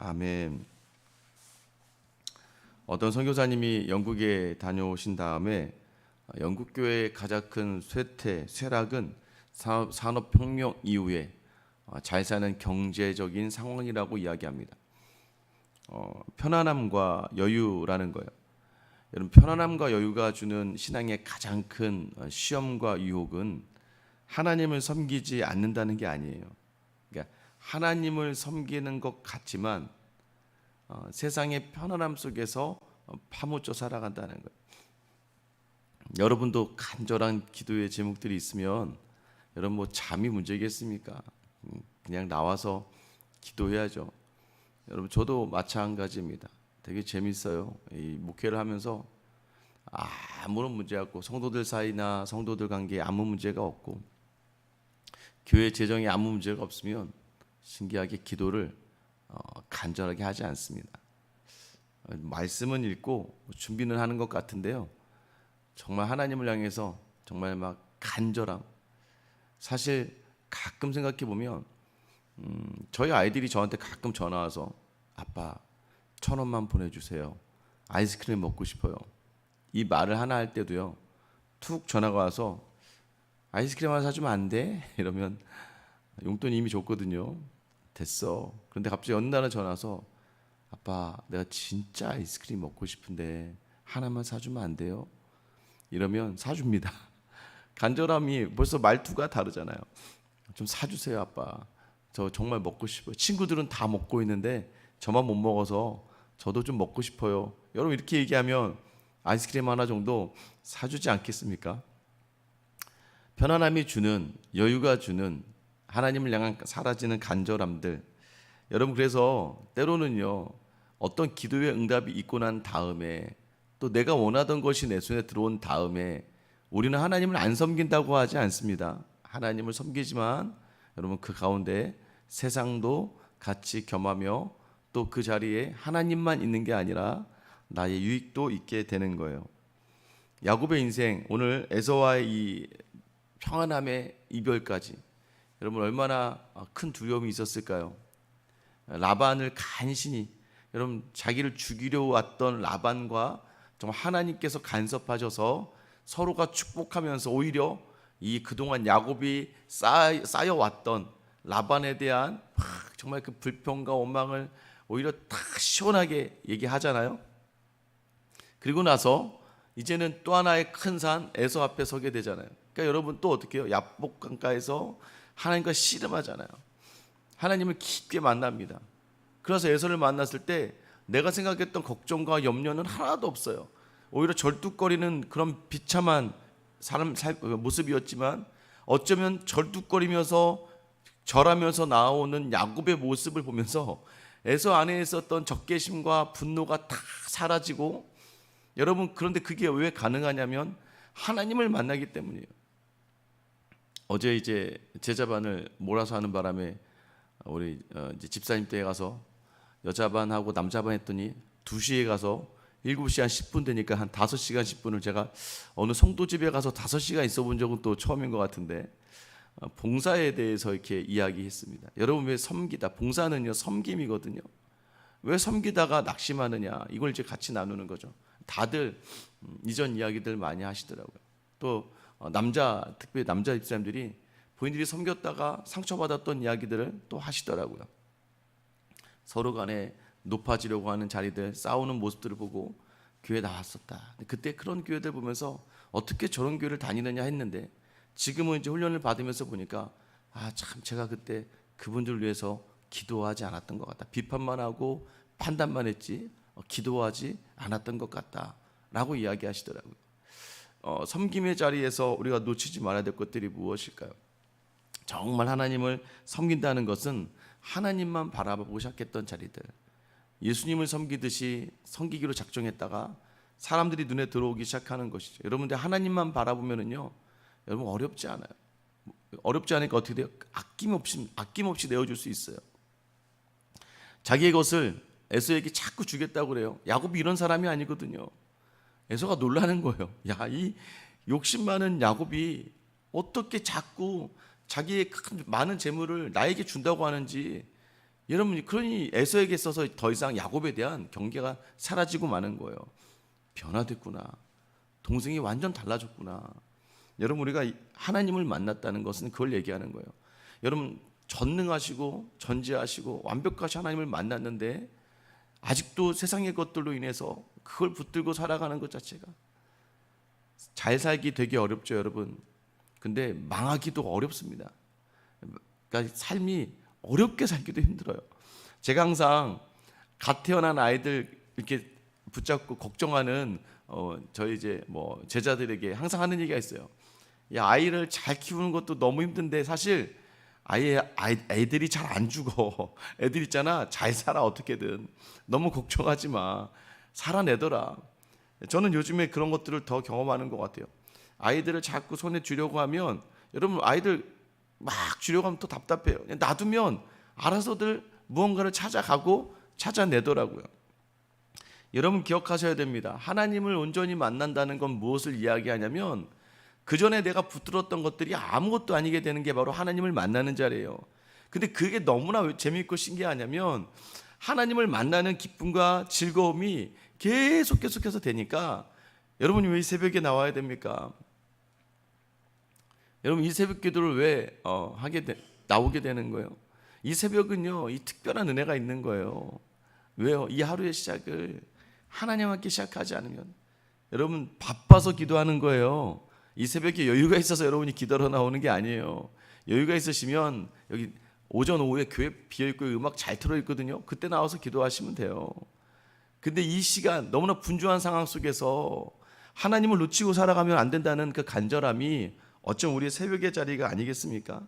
아멘. 어떤 선교사님이 영국에 다녀오신 다음에 영국 교회의 가장 큰 쇠락은 산업혁명 이후에 잘 사는 경제적인 상황이라고 이야기합니다. 편안함과 여유라는 거예요. 여러분, 편안함과 여유가 주는 신앙의 가장 큰 시험과 유혹은 하나님을 섬기지 않는다는 게 아니에요. 그러니까 하나님을 섬기는 것 같지만 세상의 편안함 속에서 파묻혀 살아간다는 거예요. 여러분도 간절한 기도의 제목들이 있으면 여러분 뭐 잠이 문제겠습니까? 그냥 나와서 기도해야죠. 여러분 저도 마찬가지입니다. 되게 재밌어요. 이 목회를 하면서 아무런 문제 없고 성도들 사이나 성도들 관계에 아무 문제가 없고 교회 재정에 아무 문제가 없으면 신기하게 기도를 간절하게 하지 않습니다. 말씀은 읽고 준비는 하는 것 같은데요. 정말 하나님을 향해서 정말 막 간절함. 사실 가끔 생각해 보면 저희 아이들이 저한테 가끔 전화 와서 아빠 1,000원만 보내주세요. 아이스크림 먹고 싶어요. 이 말을 하나 할 때도요. 툭 전화가 와서 아이스크림 하나 사주면 안 돼? 이러면 용돈이 이미 줬거든요. 됐어. 그런데 갑자기 어느 날은 전화 와서 아빠 내가 진짜 아이스크림 먹고 싶은데 하나만 사주면 안 돼요? 이러면 사줍니다. 간절함이 벌써 말투가 다르잖아요. 좀 사주세요 아빠. 저 정말 먹고 싶어요. 친구들은 다 먹고 있는데 저만 못 먹어서 저도 좀 먹고 싶어요. 여러분 이렇게 얘기하면 아이스크림 하나 정도 사주지 않겠습니까? 편안함이 주는, 여유가 주는 하나님을 향한 사라지는 간절함들. 여러분 그래서 때로는요 어떤 기도의 응답이 있고 난 다음에 또 내가 원하던 것이 내 손에 들어온 다음에 우리는 하나님을 안 섬긴다고 하지 않습니다. 하나님을 섬기지만 여러분 그 가운데 세상도 같이 겸하며 또 그 자리에 하나님만 있는 게 아니라 나의 유익도 있게 되는 거예요. 야곱의 인생, 오늘 에서와의 이 평안함의 이별까지 여러분 얼마나 큰 두려움이 있었을까요? 라반을 간신히, 여러분 자기를 죽이려 왔던 라반과 정말 하나님께서 간섭하셔서 서로가 축복하면서 오히려 이 그동안 야곱이 쌓여왔던 라반에 대한 정말 그 불평과 원망을 오히려 다 시원하게 얘기하잖아요. 그리고 나서 이제는 또 하나의 큰 산 에서 앞에 서게 되잖아요. 그러니까 여러분 또 어떻게 해요? 야복 강가에서 하나님과 씨름하잖아요. 하나님을 깊게 만납니다. 그래서 에서를 만났을 때 내가 생각했던 걱정과 염려는 하나도 없어요. 오히려 절뚝거리는 그런 비참한 사람 모습이었지만 어쩌면 절뚝거리면서 절하면서 나오는 야곱의 모습을 보면서 에서 안에 있었던 적개심과 분노가 다 사라지고, 여러분 그런데 그게 왜 가능하냐면 하나님을 만나기 때문이에요. 어제 이제 제자반을 몰아서 하는 바람에 우리 이제 집사님 댁에 가서 여자반하고 남자반 했더니 2시에 가서 7시 한 10분 되니까 한 5시간 10분을 제가 어느 성도 집에 가서 5시간 있어 본 적은 또 처음인 것 같은데 봉사에 대해서 이렇게 이야기했습니다. 여러분 왜 섬기다, 봉사는요 섬김이거든요. 왜 섬기다가 낙심하느냐, 이걸 이제 같이 나누는 거죠. 다들 이전 이야기들 많이 하시더라고요. 또 특별히 남자 집사님들이 본인들이 섬겼다가 상처받았던 이야기들을 또 하시더라고요. 서로 간에 높아지려고 하는 자리들, 싸우는 모습들을 보고 교회 나왔었다. 그때 그런 교회들 보면서 어떻게 저런 교회를 다니느냐 했는데 지금은 이제 훈련을 받으면서 보니까 참 제가 그때 그분들을 위해서 기도하지 않았던 것 같다. 비판만 하고 판단만 했지 기도하지 않았던 것 같다라고 이야기하시더라고요. 섬김의 자리에서 우리가 놓치지 말아야 될 것들이 무엇일까요? 정말 하나님을 섬긴다는 것은 하나님만 바라보고 시작했던 자리들, 예수님을 섬기듯이 섬기기로 작정했다가 사람들이 눈에 들어오기 시작하는 것이죠. 여러분들 하나님만 바라보면은요, 여러분 어렵지 않아요. 어렵지 않으니까 어떻게 돼요? 아낌없이 내어줄 수 있어요. 자기의 것을 에서에게 자꾸 주겠다고 그래요. 야곱이 이런 사람이 아니거든요. 에서가 놀라는 거예요. 이 욕심 많은 야곱이 어떻게 자꾸 자기의 큰 많은 재물을 나에게 준다고 하는지 여러분, 그러니 에서에게 있어서 더 이상 야곱에 대한 경계가 사라지고 마는 거예요. 변화됐구나. 동생이 완전 달라졌구나. 여러분, 우리가 하나님을 만났다는 것은 그걸 얘기하는 거예요. 여러분, 전능하시고 전지하시고 완벽하신 하나님을 만났는데 아직도 세상의 것들로 인해서 그걸 붙들고 살아가는 것 자체가 잘 살기 되게 어렵죠, 여러분. 근데 망하기도 어렵습니다. 그러니까 삶이 어렵게 살기도 힘들어요. 제가 항상 갓 태어난 아이들 이렇게 붙잡고 걱정하는 저희 이제 뭐 제자들에게 항상 하는 얘기가 있어요. 야, 아이를 잘 키우는 것도 너무 힘든데 사실 애들이 잘 안 죽어. 애들 있잖아, 잘 살아. 어떻게든 너무 걱정하지 마. 살아내더라. 저는 요즘에 그런 것들을 더 경험하는 것 같아요. 아이들을 자꾸 손에 쥐려고 하면, 여러분, 아이들 막 쥐려고 하면 또 답답해요. 그냥 놔두면 알아서들 무언가를 찾아가고 찾아내더라고요. 여러분, 기억하셔야 됩니다. 하나님을 온전히 만난다는 건 무엇을 이야기하냐면, 그 전에 내가 붙들었던 것들이 아무것도 아니게 되는 게 바로 하나님을 만나는 자리예요. 근데 그게 너무나 재미있고 신기하냐면, 하나님을 만나는 기쁨과 즐거움이 계속해서 되니까, 여러분이 왜 이 새벽에 나와야 됩니까? 여러분, 이 새벽 기도를 왜 나오게 되는 거예요? 이 새벽은요, 이 특별한 은혜가 있는 거예요. 왜요? 이 하루의 시작을 하나님과 함께 시작하지 않으면, 여러분, 바빠서 기도하는 거예요. 이 새벽에 여유가 있어서 여러분이 기도로 나오는 게 아니에요. 여유가 있으시면 여기 오전 오후에 교회 비어있고 음악 잘 틀어있거든요. 그때 나와서 기도하시면 돼요. 근데 이 시간 너무나 분주한 상황 속에서 하나님을 놓치고 살아가면 안 된다는 그 간절함이 어쩜 우리의 새벽의 자리가 아니겠습니까?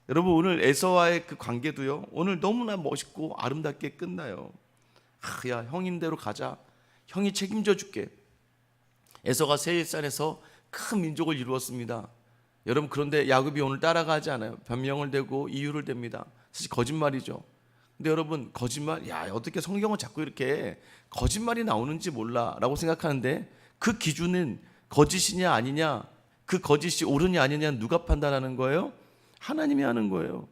여러분, 오늘 에서와의 그 관계도요, 오늘 너무나 멋있고 아름답게 끝나요. 야, 형인대로 가자. 형이 책임져 줄게. 에서가 세일산에서 큰 민족을 이루었습니다. 여러분, 그런데 야곱이 오늘 따라가지 않아요. 변명을 대고 이유를 댑니다. 사실 거짓말이죠. 근데 여러분, 거짓말, 야, 어떻게 성경은 자꾸 이렇게 거짓말이 나오는지 몰라 라고 생각하는데, 그 기준은 거짓이냐 아니냐, 그 거짓이 옳으냐 아니냐 누가 판단하는 거예요? 하나님이 하는 거예요.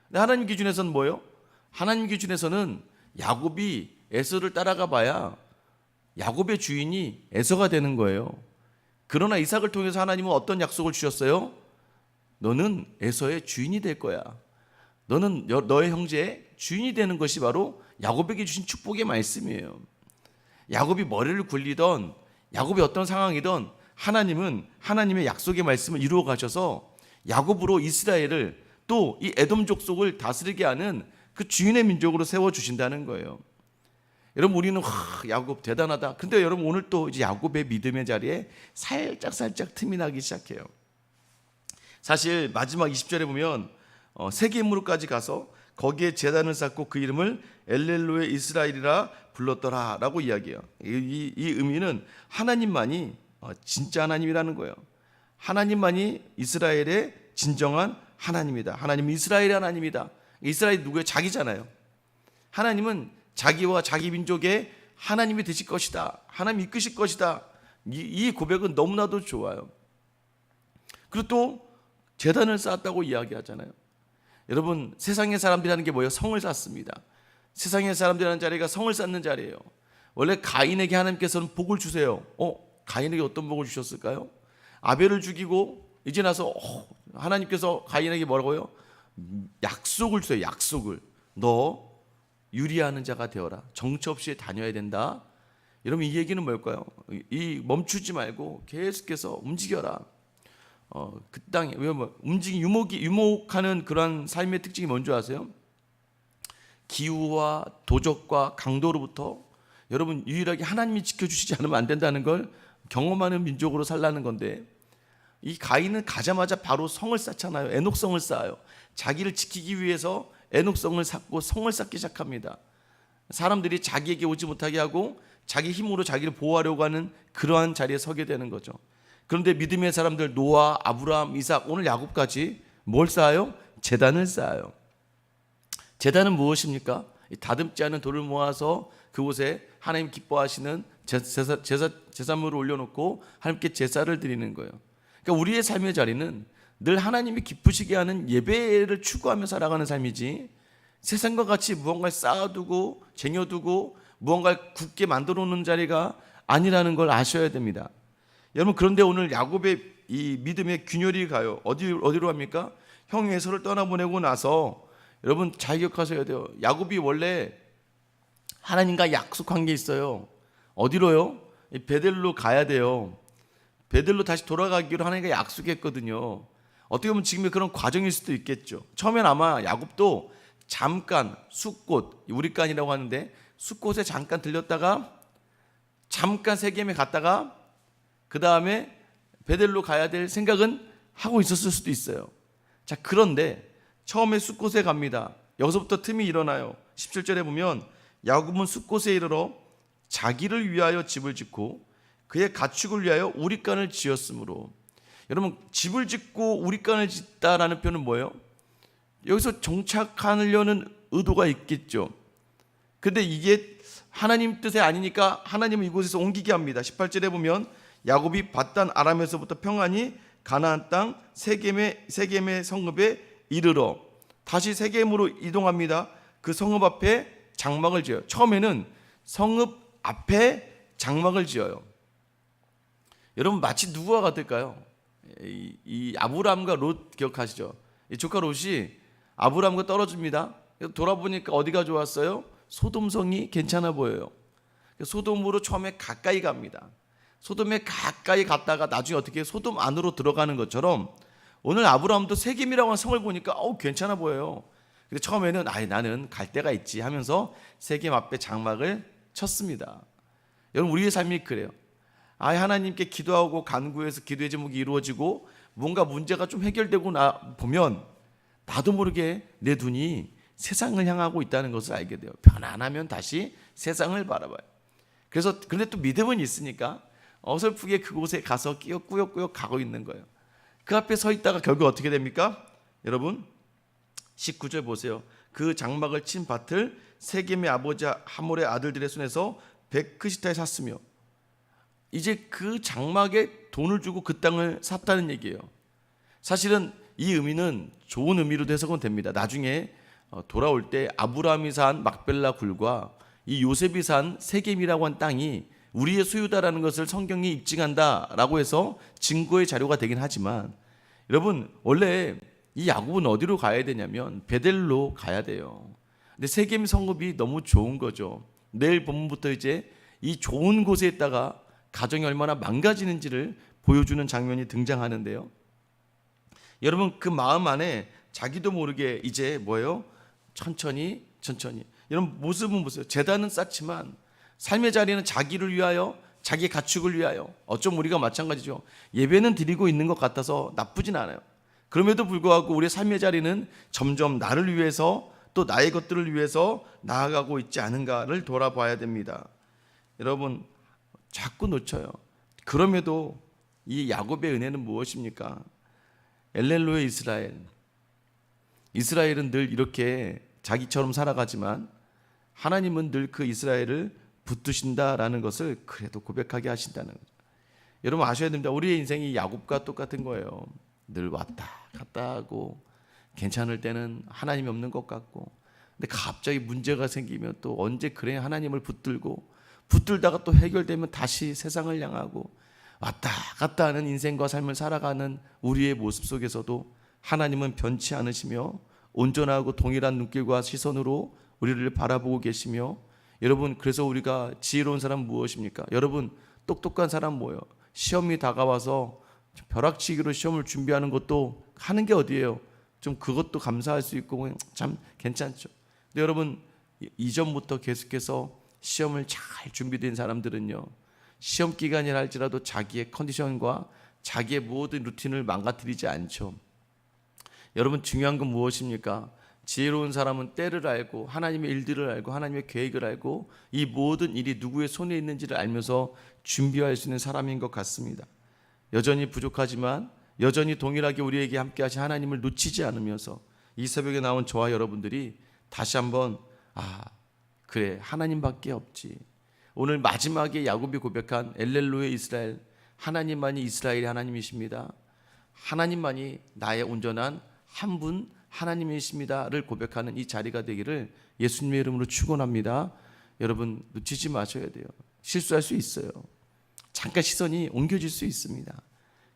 근데 하나님 기준에서는 뭐예요? 하나님 기준에서는 야곱이 에서를 따라가 봐야 야곱의 주인이 에서가 되는 거예요. 그러나 이삭을 통해서 하나님은 어떤 약속을 주셨어요? 너는 에서의 주인이 될 거야. 너는 너의 형제의 주인이 되는 것이 바로 야곱에게 주신 축복의 말씀이에요. 야곱이 머리를 굴리던, 야곱이 어떤 상황이든 하나님은 하나님의 약속의 말씀을 이루어 가셔서 야곱으로 이스라엘을, 또 이 에돔 족속을 다스리게 하는 그 주인의 민족으로 세워주신다는 거예요. 여러분, 우리는 야곱 대단하다. 근데 여러분, 오늘 또 이제 야곱의 믿음의 자리에 살짝 틈이 나기 시작해요. 사실 마지막 20절에 보면 세겜으로까지 가서 거기에 제단을 쌓고 그 이름을 엘렐로의 이스라엘이라 불렀더라 라고 이야기해요. 이 의미는 하나님만이 진짜 하나님이라는 거예요. 하나님만이 이스라엘의 진정한 하나님이다. 하나님은 이스라엘의 하나님이다. 이스라엘이 누구예요? 자기잖아요. 하나님은 자기와 자기 민족의 하나님이 되실 것이다. 하나님 이끄실 것이다. 이 고백은 너무나도 좋아요. 그리고 또 제단을 쌓았다고 이야기하잖아요. 여러분, 세상의 사람들이라는 게 뭐예요? 성을 쌓습니다. 세상의 사람들이라는 자리가 성을 쌓는 자리예요. 원래 가인에게 하나님께서는 복을 주세요. 가인에게 어떤 복을 주셨을까요? 아벨을 죽이고 이제 나서 하나님께서 가인에게 뭐라고요? 약속을 주세요. 약속을. 너 유리하는 자가 되어라. 정처 없이 다녀야 된다. 여러분, 이 얘기는 뭘까요? 이 멈추지 말고 계속해서 움직여라. 그 땅에 유목하는 그런 삶의 특징이 뭔지 아세요? 기후와 도적과 강도로부터 여러분 유일하게 하나님이 지켜주시지 않으면 안 된다는 걸 경험하는 민족으로 살라는 건데, 이 가인은 가자마자 바로 성을 쌓잖아요. 에녹성을 쌓아요. 자기를 지키기 위해서 에녹성을 쌓고 성을 쌓기 시작합니다. 사람들이 자기에게 오지 못하게 하고 자기 힘으로 자기를 보호하려고 하는 그러한 자리에 서게 되는 거죠. 그런데 믿음의 사람들 노아, 아브라함, 이삭, 오늘 야곱까지 뭘 쌓아요? 제단을 쌓아요. 제단은 무엇입니까? 다듬지 않은 돌을 모아서 그곳에 하나님 기뻐하시는 제사물을 올려놓고 하나님께 제사를 드리는 거예요. 그러니까 우리의 삶의 자리는 늘 하나님이 기쁘시게 하는 예배를 추구하며 살아가는 삶이지, 세상과 같이 무언가를 쌓아두고 쟁여두고 무언가를 굳게 만들어 놓는 자리가 아니라는 걸 아셔야 됩니다. 여러분, 그런데 오늘 야곱의 이 믿음의 균열이 가요. 어디로 합니까? 형 에서를 떠나보내고 나서 여러분 잘 기억하셔야 돼요. 야곱이 원래 하나님과 약속한 게 있어요. 어디로요? 베델로 가야 돼요. 베델로 다시 돌아가기로 하나님과 약속했거든요. 어떻게 보면 지금의 그런 과정일 수도 있겠죠. 처음엔 아마 야곱도 잠깐 숫곳, 우리간이라고 하는데 숫곳에 잠깐 들렸다가 잠깐 세겜에 갔다가 그 다음에 베델로 가야 될 생각은 하고 있었을 수도 있어요. 자, 그런데 처음에 숫곳에 갑니다. 여기서부터 틈이 일어나요. 17절에 보면 야곱은 숫곳에 이르러 자기를 위하여 집을 짓고 그의 가축을 위하여 우리간을 지었으므로. 여러분, 집을 짓고 우리간을 짓다라는 표현은 뭐예요? 여기서 정착하려는 의도가 있겠죠. 근데 이게 하나님 뜻이 아니니까 하나님은 이곳에서 옮기게 합니다. 18절에 보면 야곱이 밧단 아람에서부터 평안히 가나안 땅 세겜의 성읍에 이르러 다시 세겜으로 이동합니다. 그 성읍 앞에 장막을 지어요. 처음에는 성읍 앞에 장막을 지어요. 여러분, 마치 누구와 같을까요? 이 아브라함과 롯 기억하시죠? 이 조카 롯이 아브라함과 떨어집니다. 돌아보니까 어디가 좋았어요? 소돔성이 괜찮아 보여요. 소돔으로 처음에 가까이 갑니다. 소돔에 가까이 갔다가 나중에 어떻게 소돔 안으로 들어가는 것처럼 오늘 아브라함도 세겜이라고 하는 성을 보니까 괜찮아 보여요. 근데 처음에는 나는 갈 데가 있지 하면서 세겜 앞에 장막을 쳤습니다. 여러분, 우리의 삶이 그래요. 하나님께 기도하고 간구해서 기도의 제목이 이루어지고 뭔가 문제가 좀 해결되고 보면 나도 모르게 내 눈이 세상을 향하고 있다는 것을 알게 돼요. 편안하면 다시 세상을 바라봐요. 그래서 그런데 또 믿음은 있으니까 어설프게 그곳에 가서 꾸역꾸역 가고 있는 거예요. 그 앞에 서 있다가 결국 어떻게 됩니까? 여러분, 19절 보세요. 그 장막을 친 밭을 세겜의 아버지 하몰의 아들들의 손에서 베크시타에 샀으며. 이제 그 장막에 돈을 주고 그 땅을 샀다는 얘기예요. 사실은 이 의미는 좋은 의미로도 해석은 됩니다. 나중에 돌아올 때 아브라함이 산 막벨라 굴과 이 요셉이 산 세겜이라고 한 땅이 우리의 소유다라는 것을 성경이 입증한다라고 해서 증거의 자료가 되긴 하지만, 여러분, 원래 이 야곱은 어디로 가야 되냐면 베델로 가야 돼요. 근데 세겜 성읍이 너무 좋은 거죠. 내일 본문부터 이제 이 좋은 곳에 있다가 가정이 얼마나 망가지는지를 보여주는 장면이 등장하는데요. 여러분, 그 마음 안에 자기도 모르게 이제 뭐예요? 천천히 여러분, 모습은 보세요. 제단은 쌓지만 삶의 자리는 자기를 위하여, 자기 가축을 위하여. 어쩜 우리가 마찬가지죠. 예배는 드리고 있는 것 같아서 나쁘진 않아요. 그럼에도 불구하고 우리의 삶의 자리는 점점 나를 위해서 또 나의 것들을 위해서 나아가고 있지 않은가를 돌아봐야 됩니다. 여러분, 자꾸 놓쳐요. 그럼에도 이 야곱의 은혜는 무엇입니까? 엘렐로의 이스라엘은 늘 이렇게 자기처럼 살아가지만 하나님은 늘 그 이스라엘을 붙드신다라는 것을 그래도 고백하게 하신다는 거죠. 여러분, 아셔야 됩니다. 우리의 인생이 야곱과 똑같은 거예요. 늘 왔다 갔다 하고 괜찮을 때는 하나님이 없는 것 같고, 근데 갑자기 문제가 생기면 또 언제 그래 하나님을 붙들다가 또 해결되면 다시 세상을 향하고 왔다 갔다 하는 인생과 삶을 살아가는 우리의 모습 속에서도 하나님은 변치 않으시며 온전하고 동일한 눈길과 시선으로 우리를 바라보고 계시며, 여러분, 그래서 우리가 지혜로운 사람은 무엇입니까? 여러분, 똑똑한 사람 뭐예요? 시험이 다가와서 벼락치기로 시험을 준비하는 것도 하는 게 어디예요? 좀 그것도 감사할 수 있고 참 괜찮죠. 근데 여러분, 이전부터 계속해서 시험을 잘 준비된 사람들은요, 시험 기간이라 할지라도 자기의 컨디션과 자기의 모든 루틴을 망가뜨리지 않죠. 여러분, 중요한 건 무엇입니까? 지혜로운 사람은 때를 알고 하나님의 일들을 알고 하나님의 계획을 알고 이 모든 일이 누구의 손에 있는지를 알면서 준비할 수 있는 사람인 것 같습니다. 여전히 부족하지만 여전히 동일하게 우리에게 함께 하신 하나님을 놓치지 않으면서 이 새벽에 나온 저와 여러분들이 다시 한번 그래, 하나님밖에 없지. 오늘 마지막에 야곱이 고백한 엘렐로의 이스라엘, 하나님만이 이스라엘의 하나님이십니다. 하나님만이 나의 온전한 한 분 하나님이십니다를 고백하는 이 자리가 되기를 예수님의 이름으로 축원합니다. 여러분 놓치지 마셔야 돼요. 실수할 수 있어요. 잠깐 시선이 옮겨질 수 있습니다.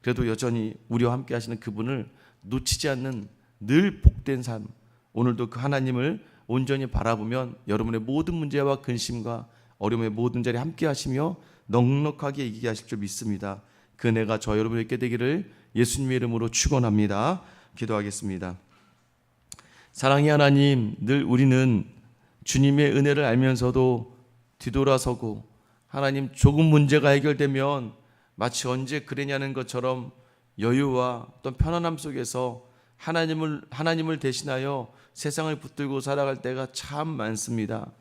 그래도 여전히 우리와 함께 하시는 그분을 놓치지 않는 늘 복된 삶, 오늘도 그 하나님을 온전히 바라보면 여러분의 모든 문제와 근심과 어려움의 모든 자리에 함께 하시며 넉넉하게 이기게 하실 줄 믿습니다. 그 은혜가 저 여러분에게 있게 되기를 예수님의 이름으로 축원합니다. 기도하겠습니다. 사랑의 하나님, 늘 우리는 주님의 은혜를 알면서도 뒤돌아서고 하나님 조금 문제가 해결되면 마치 언제 그랬냐는 것처럼 여유와 어떤 편안함 속에서 하나님을 대신하여 세상을 붙들고 살아갈 때가 참 많습니다.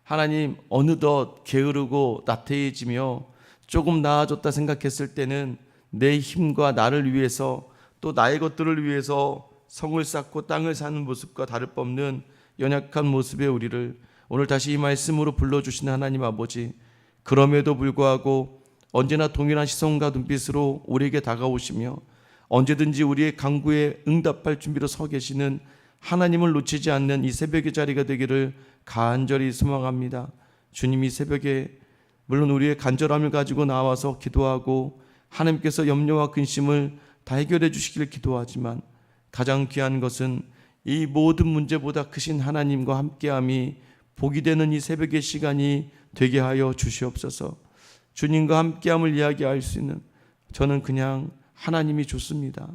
하나님, 어느덧 게으르고 나태해지며 조금 나아졌다 생각했을 때는 내 힘과 나를 위해서 또 나의 것들을 위해서 성을 쌓고 땅을 사는 모습과 다를 바 없는 연약한 모습의 우리를 오늘 다시 이 말씀으로 불러주시는 하나님 아버지, 그럼에도 불구하고 언제나 동일한 시선과 눈빛으로 우리에게 다가오시며 언제든지 우리의 간구에 응답할 준비로 서 계시는 하나님을 놓치지 않는 이 새벽의 자리가 되기를 간절히 소망합니다. 주님이 새벽에 물론 우리의 간절함을 가지고 나와서 기도하고 하나님께서 염려와 근심을 다 해결해 주시기를 기도하지만 가장 귀한 것은 이 모든 문제보다 크신 하나님과 함께함이 복이 되는 이 새벽의 시간이 되게 하여 주시옵소서. 주님과 함께함을 이야기할 수 있는 저는 그냥 하나님이 좋습니다.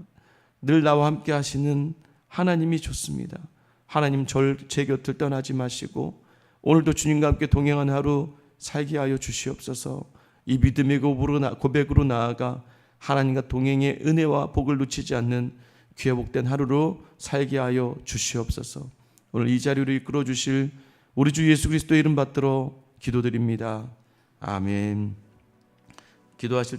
늘 나와 함께 하시는 하나님이 좋습니다. 하나님 제 곁을 떠나지 마시고 오늘도 주님과 함께 동행한 하루 살게 하여 주시옵소서. 이 믿음의 고백으로 나아가 하나님과 동행의 은혜와 복을 놓치지 않는 귀하 복된 하루로 살게 하여 주시옵소서. 오늘 이 자리로 이끌어 주실 우리 주 예수 그리스도의 이름 받들어 기도드립니다. 아멘. 기도하실